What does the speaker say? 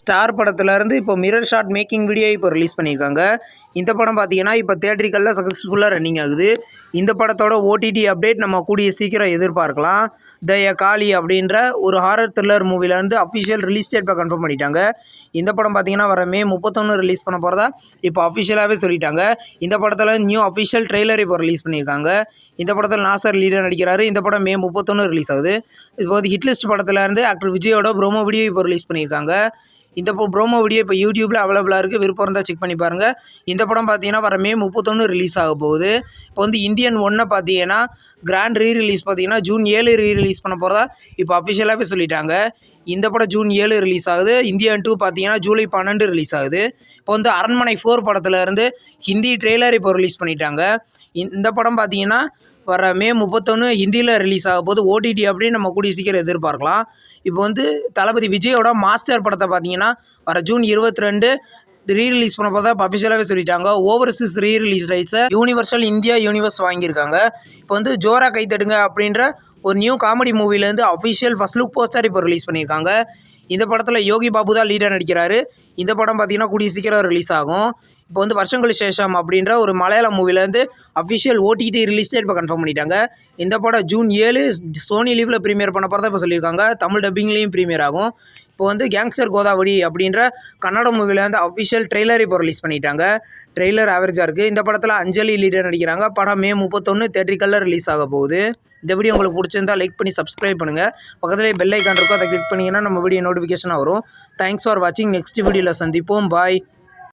Star படத்துலேருந்து இப்போ mirror shot making video இப்போ ரிலீஸ் பண்ணியிருக்காங்க. இந்த படம் பார்த்தீங்கன்னா இப்போ தியேட்ரிக்கலில் சக்ஸஸ்ஃபுல்லாக ரன்னிங் ஆகுது. இந்த படத்தோட ஓடிடி அப்டேட் நம்ம கூடிய சீக்கிரம் எதிர்பார்க்கலாம். த காளி அப்படின்ற ஒரு ஹாரர் த்ரில்லர் மூவிலேருந்து அஃபிஷியல் ரிலீஸ் டேட் இப்போ கன்ஃபார்ம் பண்ணிட்டாங்க. இந்த படம் பார்த்தீங்கன்னா வர மே 31 ரிலீஸ் பண்ண போகிறதா இப்போ அஃபிஷியலாகவே சொல்லிட்டாங்க. இந்த படத்தில் நியூ அஃபிஷியல் ட்ரெய்லர் இப்போ ரிலீஸ் பண்ணியிருக்காங்க. இந்த படத்தில் நாசர் லீடர் நடிக்கிறாரு. இந்த படம் மே 31 ரிலீஸ் ஆகுது. இப்போ ஹிட்லிஸ்ட் படத்துலேருந்து ஆக்டர் விஜயோட ப்ரோமோ வீடியோ இப்போ ரிலீஸ் பண்ணியிருக்காங்க. இந்த ப்ரோமோ வீடியோ இப்போ யூடியூப்பில் அவைலபிளாக இருக்குது. விருப்பம் இருந்தால் செக் பண்ணி பாருங்கள். இந்த படம் பார்த்தீங்கன்னா வர மே 31 ரிலீஸ் ஆக போகுது. இப்போ இந்தியன் 1 பார்த்தீங்கன்னா கிராண்ட் ரீரிலீஸ் பார்த்தீங்கன்னா ஜூன் 7 ரீரிலீஸ் பண்ண போகிறதா இப்போ அஃபிஷியலாகவே சொல்லிட்டாங்க. இந்த படம் ஜூன் 7 ரிலீஸ் ஆகுது. இந்தியன் 2 பார்த்தீங்கன்னா ஜூலை 12 ரிலீஸ் ஆகுது. இப்போ அரண்மனை 4 படத்துலேருந்து ஹிந்தி ட்ரெய்லர் இப்போ ரிலீஸ் பண்ணிட்டாங்க. இந்த படம் பார்த்தீங்கன்னா வர மே 31 ஹிந்தியில் ரிலீஸ் ஆக போது ஓடிடி அப்படின்னு நம்ம கூடிய சீக்கிரம் எதிர்பார்க்கலாம். இப்போ தளபதி விஜயோட மாஸ்டர் படத்தை பார்த்தீங்கன்னா வர ஜூன் 22 ரீரிலீஸ் பண்ண போதா இப்போ அஃபிஷியலாகவே சொல்லிட்டாங்க. ஓவர்சீஸ் ரீரிலீஸ் ரைட்ஸை யூனிவர்சல் இந்தியா யூனிவர்ஸ் வாங்கியிருக்காங்க. இப்போ ஜோரா கைத்தடுங்க அப்படின்ற ஒரு நியூ காமெடி மூவிலேருந்து அஃபிஷியல் ஃபர்ஸ்ட் லுக் போஸ்டர் இப்போ ரிலீஸ் பண்ணியிருக்காங்க. இந்த படத்தில் யோகி பாபு தான் லீடர் நடிக்கிறாரு. இந்த படம் பார்த்தீங்கன்னா கூடிய சீக்கிரம் ரிலீஸ் ஆகும். இப்போ வருஷங்களுக்கு சேஷம் அப்படின்ற ஒரு மலையாளம் மூவிலேருந்து அஃபிஷியல் ஓடிடி ரிலீஸ் டேட் இப்போ கன்ஃபார்ம் பண்ணிட்டாங்க. இந்த படம் ஜூன் 7 சோனி லீவில் ப்ரீமியர் பண்ண போகிறதா இப்போ சொல்லியிருக்காங்க. தமிழ் டப்பிங்லேயும் ப்ரீமியர் ஆகும். இப்போ கேங்ஸ்டர் கோதாவரி அப்படின்ற கன்னட மூவிலேருந்து அஃபிஷியல் ட்ரெய்லர் இப்போ ரிலீஸ் பண்ணிட்டாங்க. ட்ரெய்லர் ஆவரேஜாக இருக்குது. இந்த படத்தில் அஞ்சலி லீடர் நடிக்கிறாங்க. படம் மே 31 தியேட்ரிக்கலில் ரிலீஸ் ஆக போகுது. இந்த வீடியோ உங்களுக்கு பிடிச்சிருந்தால் லைக் பண்ணி சப்ஸ்கிரைப் பண்ணுங்கள். பக்கத்துலேயே பெல் ஐக்கான் இருக்கும், அதை கிளிக் பண்ணிங்கன்னா நம்ம வீடியோ நோட்டிஃபிகேஷனாக வரும். தேங்க்ஸ் ஃபார் வாட்சிங். நெக்ஸ்ட் வீடியோவில் சந்திப்போம். பாய்.